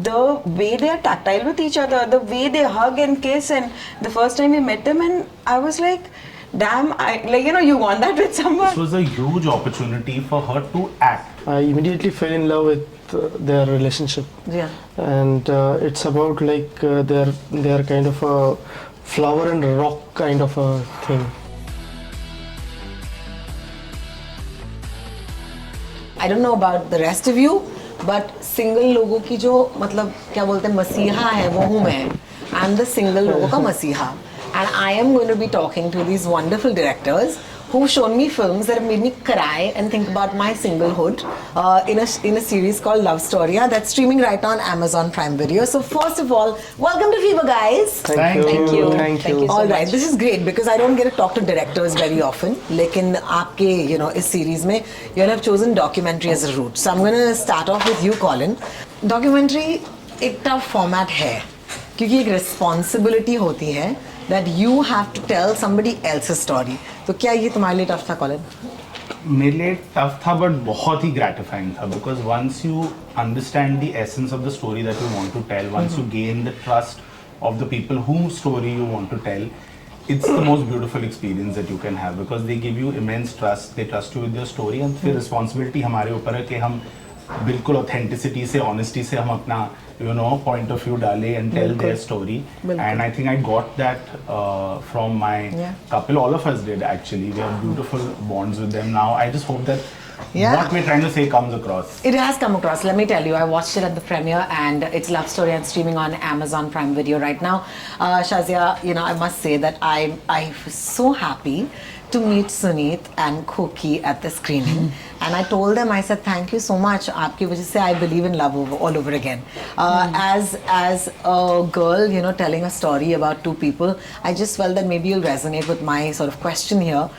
the way they are tactile with each other, the way they hug and kiss, and the first time we met them, and I was like, damn, you want that with someone. This was a huge opportunity for her to act. I immediately fell in love with their relationship. Yeah. And it's about like they're kind of a flower and rock kind of a thing. I don't know about the rest of you, but single लोगों की जो मतलब क्या बोलते हैं मसीहा है वो हूँ मैं. I'm the single लोगों का मसीहा, and I am going to be talking to these wonderful directors who've shown me films that have made me cry and think about my singlehood in a series called Love Storiyan that's streaming right now on Amazon Prime Video. So first of all, welcome to Fever, guys. Thank you. Thank you so much. This is great because I don't get to talk to directors very often. लेकिन आपके इस series में you all have chosen documentary as a route. So I'm going to start off with you, Colin. Documentary एक tough format है क्योंकि एक responsibility होती है that you have to tell somebody else's story. तो क्या ये तुम्हारे लिए tough था, Colin? मेरे लिए टफ था बट बहुत ही ग्रेटिफाइंग था because once you understand the essence of the story that you want to tell, once you gain the trust of the people whose story you want to tell, it's the most beautiful experience that you can have because they give you immense trust, they trust you with their story and फिर responsibility हमारे ऊपर है कि हम बिल्कुल authenticity से, honesty से हम अपना point of view डाले and tell their story. And I think I got that from my couple. All of us did actually. We have beautiful bonds with them now. I just hope that what we're trying to say comes across. It has come across. Let me tell you, I watched it at the premiere and it's Love Storiyan streaming on Amazon Prime Video right now. Shazia, I must say that I was so happy to meet Suneet and Koki at the screening. And I told them, I said, thank you so much. Aapki wajah se I believe in love all over again. As a girl, telling a story about two people, I just felt that maybe you'll resonate with my sort of question here.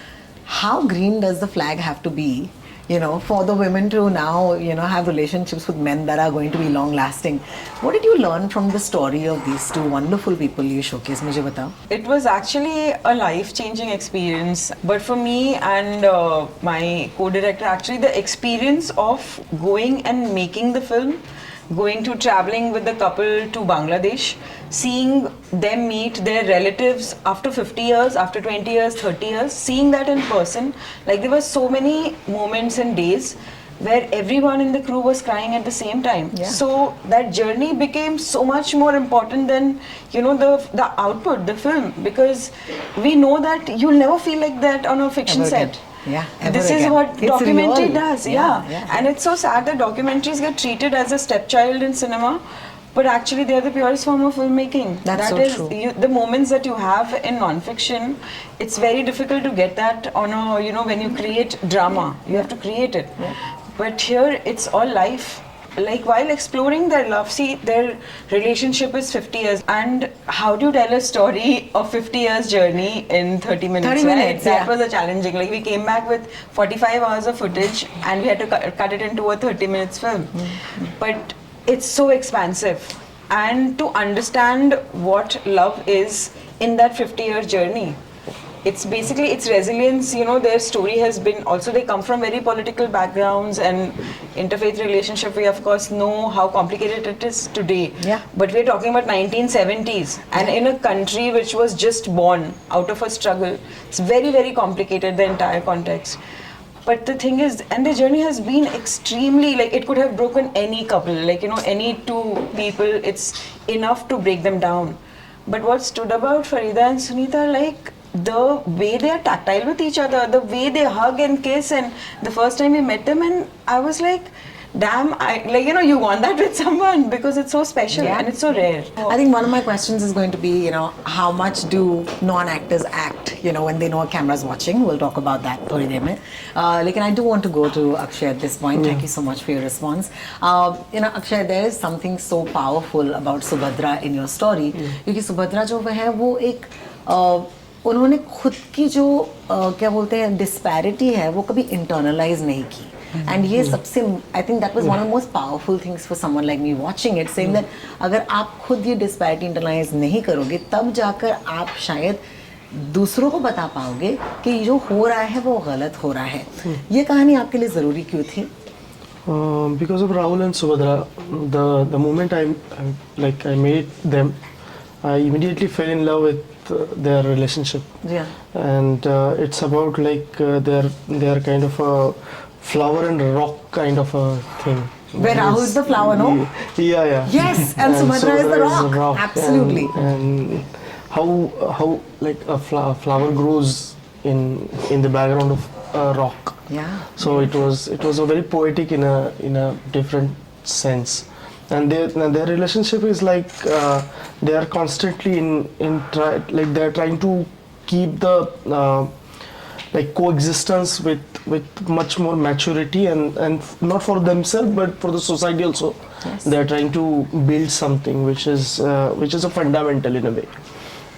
How green does the flag have to be, for the women to now, have relationships with men that are going to be long lasting? What did you learn from the story of these two wonderful people you showcased? Mujhe batao. It was actually a life-changing experience. But for me and my co-director, actually the experience of going and making the film, going to traveling with the couple to Bangladesh, seeing them meet their relatives after 50 years, after 20 years, 30 years, seeing that in person, like there were so many moments and days where everyone in the crew was crying at the same time. Yeah. So that journey became so much more important than, the output, the film, because we know that you'll never feel like that on a fiction Ever set. again. Yeah, this is what documentary does. And it's so sad that documentaries get treated as a stepchild in cinema, but actually they are the purest form of filmmaking. That's so true. The moments that you have in non-fiction, it's very difficult to get that on a, when you create drama, you have to create it. But here it's all life. Like while exploring their love, see, their relationship is 50 years, and how do you tell a story of 50 years journey in 30 minutes? 30 minutes, That was a challenging. Like we came back with 45 hours of footage and we had to cut it into a 30 minutes film. But it's so expansive, and to understand what love is in that 50-year journey, it's basically, it's resilience. Their story has been, also they come from very political backgrounds, and interfaith relationship, we of course know how complicated it is today. But we're talking about 1970s, and in a country which was just born out of a struggle. It's very, very complicated, the entire context. But the thing is, and the journey has been extremely, like it could have broken any couple, like any two people, it's enough to break them down. But what stood about Farida and Sunita, like the way they are tactile with each other, the way they hug and kiss, and the first time we met them, and I was like, damn, you want that with someone because it's so special and it's so rare. I think one of my questions is going to be, how much do non-actors act, when they know a camera's watching? We'll talk about that thodi der mein. I do want to go to Akshay at this point. Thank you so much for your response. Akshay, there is something so powerful about Subhadra in your story. Because Subhadra जो है वो एक उन्होंने खुद की जो क्या बोलते हैं डिस्पैरिटी है वो कभी इंटरनलाइज नहीं की. एंड ये सबसे I think that was one of most powerful things for someone like me watching it, saying that अगर आप खुद ये डिस्पैरिटी इंटरनलाइज नहीं करोगे तब जाकर आप शायद दूसरों को बता पाओगे कि जो हो रहा है वो गलत हो रहा है. ये कहानी आपके लिए ज़रूरी क्यों थी? Because of Rahul and Subhadra, the moment I made them, I immediately fell in love with their relationship. Yeah. And it's about they're kind of a flower and rock kind of a thing. Where Rahul is the flower, no? Yeah. Yes, and Subhadra is the rock. Absolutely. And how like a flower grows in the background of a rock. Yeah. So it was a very poetic in a different sense, and their relationship is like they are constantly they're trying to keep the like coexistence with much more maturity and not for themselves but for the society also. Yes. They are trying to build something which is a fundamental in a way.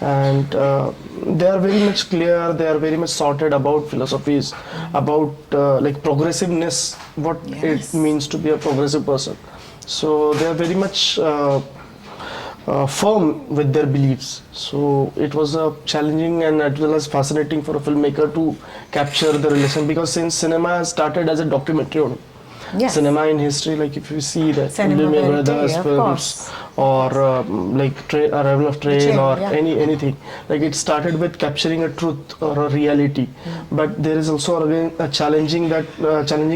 And they are very much clear, they are very much sorted about philosophies, about like progressiveness, what Yes. it means to be a progressive person. So they are very much firm with their beliefs. So it was a challenging and as well as fascinating for a filmmaker to capture the relation, because since cinema has started as a documentary only. Yes. Cinema in history, like if you see the Cinema Lumiere verite, Brothers of films course. or Arrival of Train Train, or yeah. anything, like it started with capturing a truth or a reality. But there is also again a challenging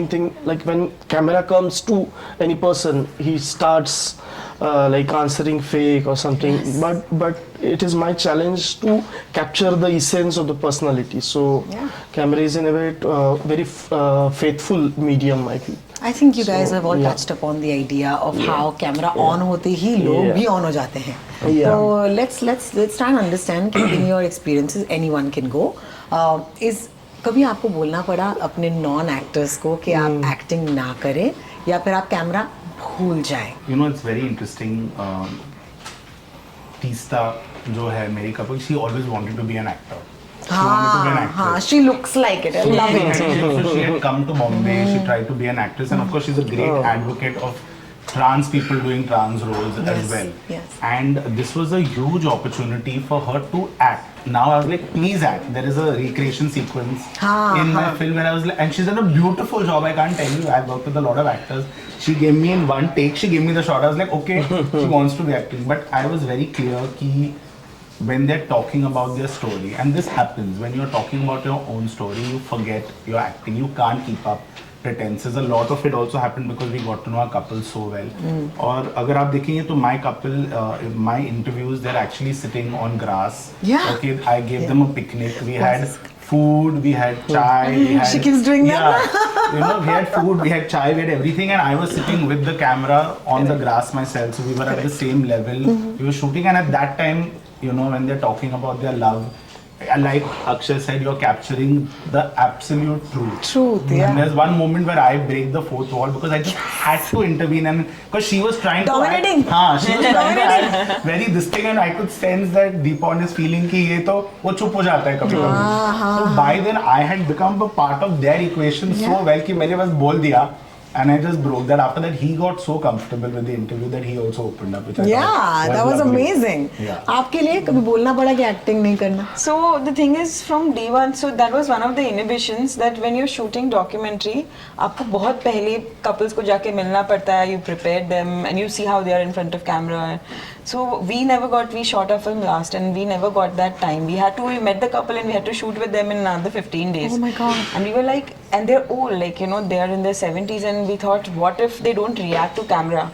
thing, like when camera comes to any person, he starts like answering fake or something. Yes. But it is my challenge to capture the essence of the personality. So Yeah. camera is in a way very faithful medium, I feel. I think you guys So, have all yeah. touched upon the idea of how camera on होते ही लोग Yeah. भी on हो जाते हैं. Yeah. So let's try and understand कि in your experiences anyone can go. Is कभी आपको बोलना पड़ा अपने नॉन एक्टर्स को कि आप एक्टिंग ना करें या फिर आप कैमरा भूल जाएं? You know, it's very interesting. Teesta, जो है मेरी couple, she always wanted to be an actor. She wanted to be an actress. हाँ, she looks like it. I love it. So she had come to Bombay, she tried to be an actress, and of course she's a great advocate of trans people doing trans roles as Yes, well. yes. And this was a huge opportunity for her to act. Now I was like, please act. There is a recreation sequence in my film where I was like, and she's done a beautiful job. I can't tell you. I've worked with a lot of actors. She gave me in one take, she gave me the shot. I was like, okay, she wants to be acting. But I was very clear that when they're talking about their story, and this happens when you're talking about your own story, you forget your acting. You can't keep up pretenses. A lot of it also happened because we got to know our couple so well. और अगर आप देखेंगे तो my couple, my interviews, they're actually sitting on grass. Yeah. Okay, I gave them a picnic. We had food, we had chai. We had, She keeps doing that. Yeah. You know, we had food, we had chai, we had everything, and I was sitting with the camera on the grass myself. So we were at the same level. We were shooting, and at that time, you know, when they're talking about their love, like Akshay said, you're capturing the absolute truth. Truth, yeah. And there's one moment where I break the fourth wall because I just had to intervene, and because she was trying Dominating. to act, she was trying to act very this thing, and I could sense that Deepan is feeling कि ये तो वो चुप हो जाता है कभी-कभी. So by then I had become a part of their equation so well कि मैंने बस बोल दिया. And I just broke that. After that, he got so comfortable with the interview that he also opened up. Which I Yeah, thought that was lovely. amazing. Yeah. आपके लिए कभी बोलना पड़ा कि एक्टिंग नहीं करना? So the thing is, from day one, so that was one of the inhibitions, that when you're shooting documentary, आपको बहुत पहले couples को जाके मिलना पड़ता है, you prepare them and you see how they are in front of camera. So we shot our film last and we never got that time. We met the couple and we had to shoot with them in another 15 days. Oh my God. And we were like, and they're old, like, you know, they are in their 70s, and we thought, what if they don't react to camera?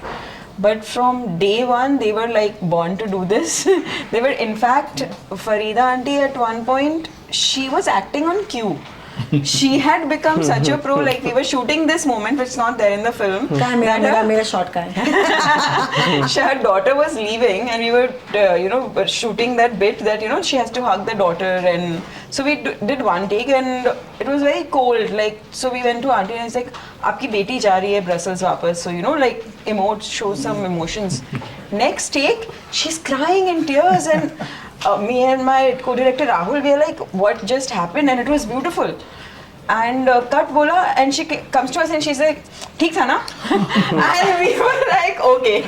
But from day one, they were like born to do this. They were, in fact, Farida auntie at one point, she was acting on cue. She had become such a pro, like we were shooting this moment, which is not there in the film. कहाँ है मेरा shot कहाँ है? Her daughter was leaving and we were, shooting that bit that, she has to hug the daughter, and so we did one take and it was very cold, like, so we went to auntie and it's like, आपकी बेटी जा रही है Brussels वापस, so like show some emotions. Next take, she's crying in tears, and me and my co-director Rahul, we are like, what just happened? And it was beautiful. And cut bola, and she comes to us and she's like, ठीक था ना? And we were like, okay,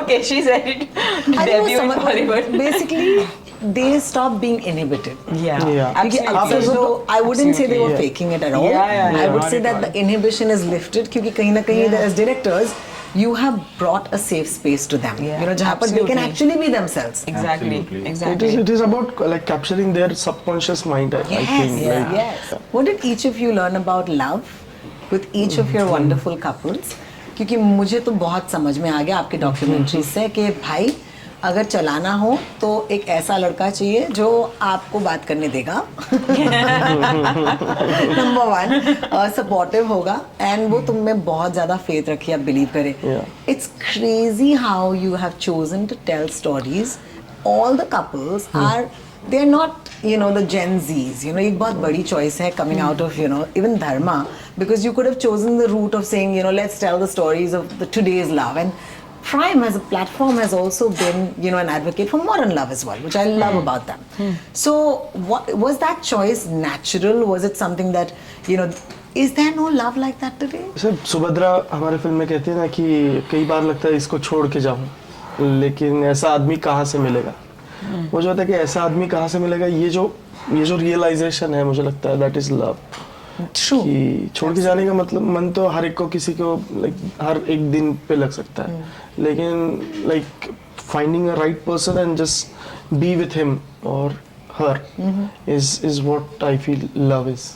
okay, she's ready to debut in Bollywood. Basically, they stopped being inhibited. Yeah. क्योंकि Absolutely. अक्सर तो I wouldn't say they were Absolutely. faking it at all. Yeah, I would not say at that all. the inhibition is lifted क्योंकि कहीं ना कहीं as directors you have brought a safe space to them. Yeah, You know, जहाँ पर they can absolutely. actually be themselves. Exactly. Absolutely. Exactly. It is about like capturing their subconscious mind. I think. Yes, Like, yes. What did each of you learn about love with each of your wonderful couples? क्योंकि मुझे तो बहुत समझ में आ गया आपके documentary से कि भाई अगर चलाना हो तो एक ऐसा लड़का चाहिए जो आपको बात करने देगा नंबर 1 सपोर्टिव होगा एंड वो तुम में बहुत ज़्यादा फेथ रखिए, आप बिलीव करें. It's crazy how you have chosen to tell stories. All the couples are they are not, you know, the Gen Zs. You know, एक बहुत बड़ी choice है coming out of, you know, even Dharma, because you could have chosen the route of saying, you know, let's tell the stories of the today's love. And Prime as a platform has also been, you know, an advocate for modern love as well, which I love about them. So, what was that choice natural? Was it something that, you know, is there no love like that today? जैसे सुभद्रा हमारे film में कहती है ना कि कई बार लगता है इसको छोड़ के जाऊं, लेकिन ऐसा आदमी कहाँ से मिलेगा. वो जो होता है कि ऐसा आदमी कहाँ से मिलेगा, ये जो रियलाइजेशन है, मुझे लगता है दैट इज लव. True. कि छोड़ के जाने का मतलब, मन तो हर एक को किसी को लाइक हर एक दिन पे लग सकता है, लेकिन like finding a right person and just be with him or her is what I feel love is.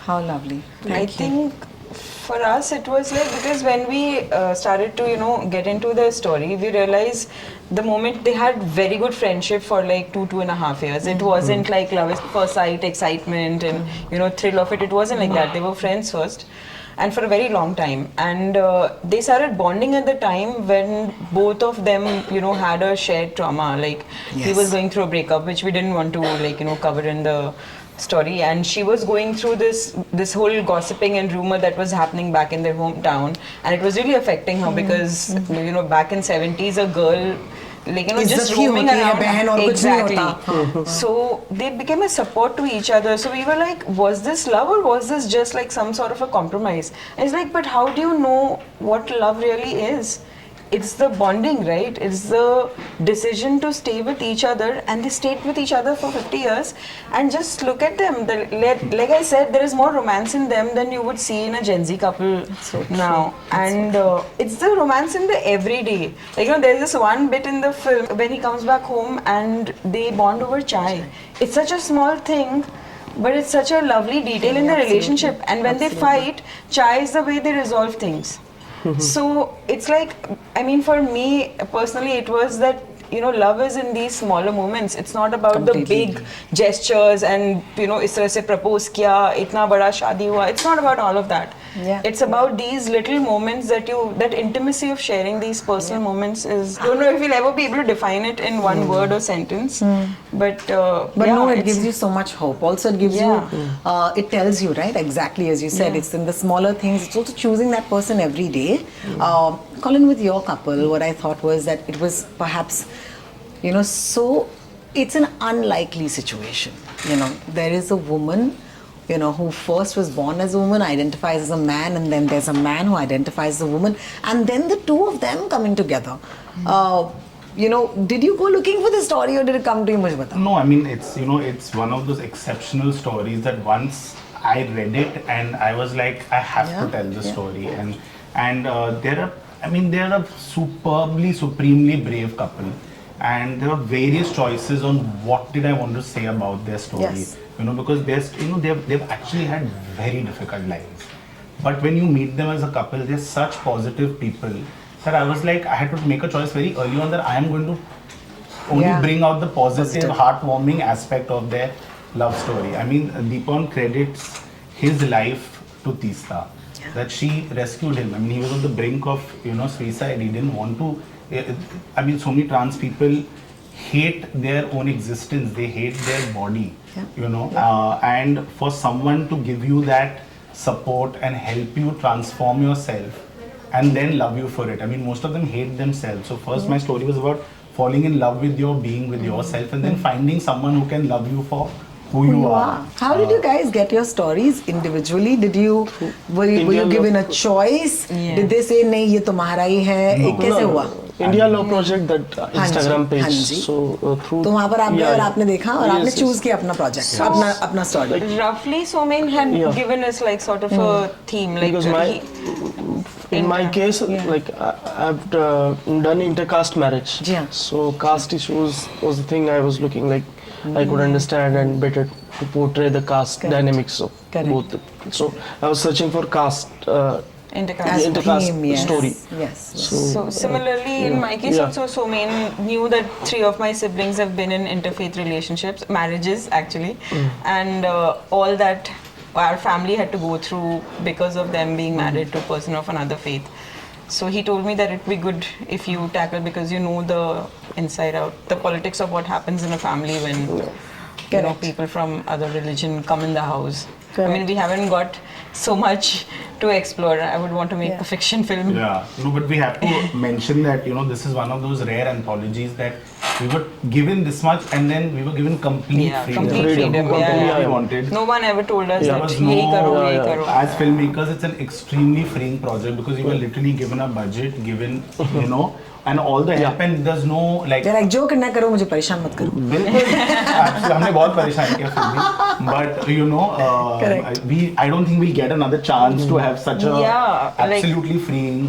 How lovely. I think for us it was like, because when we started to, you know, get into the story, we realized the moment they had very good friendship for like 2.5 years. It wasn't like love at first sight, excitement and, you know, thrill of it. It wasn't like that. They were friends first and for a very long time, and they started bonding at the time when both of them, you know, had a shared trauma. Like he Yes. was going through a breakup, which we didn't want to, like, you know, cover in the story, and she was going through this whole gossiping and rumor that was happening back in their hometown, and it was really affecting her because, you know, back in 70s a girl, like, you know, just इज्जत ही roaming होती है, बहन और around. कुछ नहीं होता. Exactly. So they became a support to each other. So we were like, was this love or was this just like some sort of a compromise? And it's like, but how do you know what love really is? It's the bonding, right? It's the decision to stay with each other, and they stayed with each other for 50 years. And just look at them. Like I said, there is more romance in them than you would see in a Gen Z couple now. And it's the romance in the everyday. Like, you know, there's this one bit in the film when he comes back home and they bond over chai. It's such a small thing, but it's such a lovely detail in the relationship. And when they fight, chai is the way they resolve things. So it's like, I mean, for me personally, it was that, you know, love is in these smaller moments. It's not about the big gestures and, you know, इस तरह से propose किया, इतना बड़ा शादी हुआ. It's not about all of that. Yeah. It's about these little moments that intimacy of sharing these personal moments is. I don't know if we'll ever be able to define it in one word or sentence, but But yeah, no, it it's- gives you so much hope. Also, it gives you, it tells you, right? Exactly as you said, it's in the smaller things. It's also choosing that person every day. Colin, with your couple, what I thought was that it was perhaps, you know, so it's an unlikely situation. You know, there is a woman, you know, who first was born as a woman, identifies as a man, and then there's a man who identifies as a woman, and then the two of them coming together. You know, did you go looking for the story or did it come to you? मुझे बताओ. No, I mean, it's, you know, it's one of those exceptional stories that once I read it and I was like, I have to tell the story. And there are, I mean, they're a superbly, supremely brave couple, and there are various choices on what did I want to say about their story. Yes. You know, because there's, you know, they've actually had very difficult lives, but when you meet them as a couple, they're such positive people that I was like, I had to make a choice very early on that I am going to only bring out the positive, heartwarming aspect of their love story. I mean, Deepan credits his life to Teesta, that she rescued him. I mean, he was on the brink of, you know, suicide. He didn't want to. I mean, so many trans people hate their own existence. They hate their body, you know. And for someone to give you that support and help you transform yourself and then love you for it. I mean, most of them hate themselves. So first my story was about falling in love with your being, with yourself, and then finding someone who can love you for who you are. How did you guys get your stories individually? Did you were you given a choice? Did they say नहीं ये तुम्हारा ही है? कैसे हुआ? India Love Project, that Instagram हाँ page. जी. So through. तो वहाँ पर आप गए और आपने देखा और आपने Yes, चूज yes. किया अपना प्रोजेक्ट, So- अपना story. Roughly, Somain had Yeah. given us like sort of a theme, like Because in my case, like I've done intercaste marriage. Yeah. So caste issues was the thing I was looking like I could understand and better to portray the caste Correct. dynamics of Correct. both. So I was searching for caste. intercaste. As intercaste theme, yes. story. Yes. So similarly, in my case yeah. also, Somain knew that 3 of my siblings have been in interfaith relationships, marriages actually, and all that our family had to go through because of them being married to a person of another faith. So he told me that it'd be good if you tackle, because you know the inside out, the politics of what happens in a family when Correct. people from other religion come in the house. I Correct. mean, we haven't got so much to explore. I would want to make Yeah. a fiction film. Yeah, no, but we have to mention that this is one of those rare anthologies that we were given this much and then we were given complete Yeah, freedom. complete freedom, To do yeah, whatever yeah. we wanted. No one ever told us Yeah. There that was yehi karo, no, yehi karo. as filmmakers, it's an extremely freeing project because you were literally given a budget, given, and all the help, and there's no like. जरा एक joke ना करो, मुझे परेशान मत करो. बिल्कुल Actually, हमने बहुत परेशान किया फिर भी, but Correct. I don't think we'll get another chance to have such a Yeah, like- absolutely freeing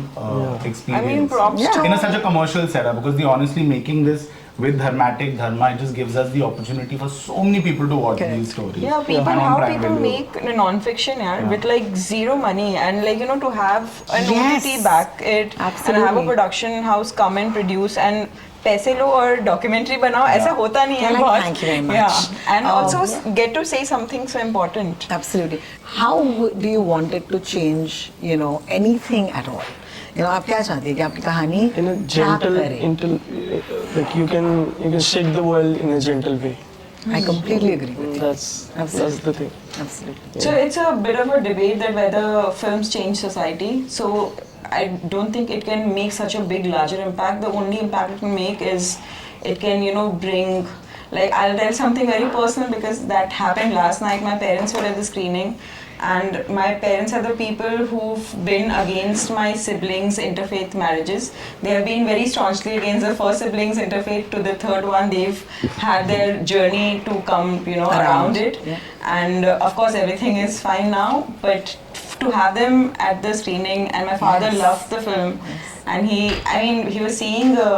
experience. I mean, props Yeah. to in such a commercial setup, because the honestly making this with Dharmatic Dharma, it just gives us the opportunity for so many people to watch Correct. these stories. Yeah, people, And on how Prime people Video. make non-fiction, with like zero money, and like to have an Yes. OTT back it and have a Absolutely. production house come and produce and पैसे लो और documentary बनाओ, ऐसा होता नहीं है Like, बहुत. thank you very much. Yeah, and also yeah. get to say something so important. Absolutely. How do you want it to change, anything at all? आप क्या चाहती है कि आपकी कहानी In a क्या gentle, करे? like you can shake the world in a gentle way. I completely agree with you. That's the thing. Absolutely. So it's a bit of a debate that whether films change society. So I don't think it can make such a big, larger impact. The only impact it can make is it can, bring. Like, I'll tell something very personal because that happened last night. My parents were at the screening, and my parents are the people who've been against my siblings' interfaith marriages. They have been very staunchly against the first siblings' interfaith to the third one. They've had their journey to come, around it. Yeah. And of course, everything is fine now. But to have them at the screening, and my father Yes. loved the film, and he was seeing a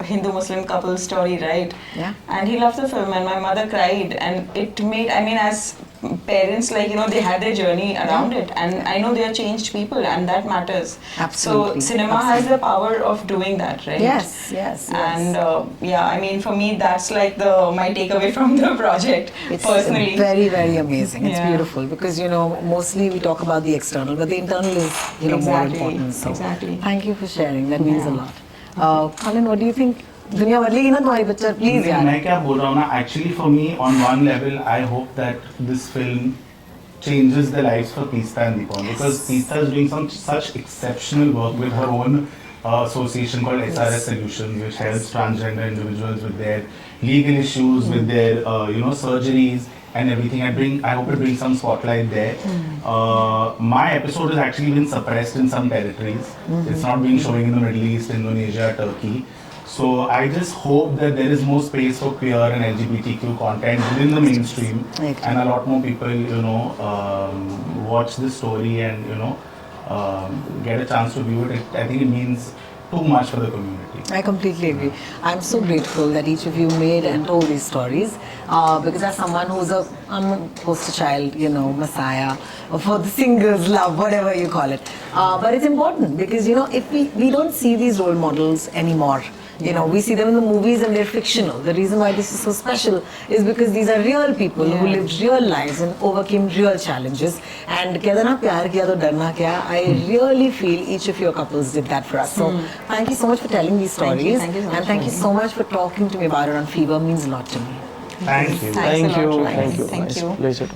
Hindu-Muslim couple story, right? Yeah. And he loved the film, and my mother cried, and it made, as parents, like, they had their journey around it, and I know they are changed people, and that matters. Absolutely. So cinema has the power of doing that, right? Yes. And for me, that's like my takeaway from the project, It's personally. very, very amazing. It's Yeah. beautiful because mostly we talk about the external, but the internal is more Exactly, important. So exactly. thank you for sharing. That means a lot. Colin, what do you think? दुनिया बदलेगी ना तुम्हारी picture, please यार. मैं क्या बोल रहा हूँ ना, actually for me on one level I hope that this film changes the lives for Teesta and Deepan, because Teesta is doing such exceptional work with her own association called SRS Solutions, which helps transgender individuals with their legal issues, with their surgeries and everything. I hope it brings some spotlight there. My episode has actually been suppressed in some territories. It's not been showing in the Middle East, Indonesia, Turkey. So I just hope that there is more space for queer and LGBTQ content within the mainstream, and a lot more people, watch this story and get a chance to view it. I think it means too much for the community. I completely agree. I'm so grateful that each of you made and told these stories because as someone I'm a poster child, messiah for the singles, love, whatever you call it. But it's important because, if we don't see these role models anymore. We see them in the movies and they're fictional. The reason why this is so special is because these are real people who lived real lives and overcame real challenges. And कहते ना प्यार किया तो डरना क्या? I really feel each of your couples did that for us. So thank you so much for telling these stories. Thank you so much And thank you so much for talking to me about it on Fever. Means a lot to me. Thank you. Thanks a lot, Ryan. Thank you. Thank Nice you. pleasure.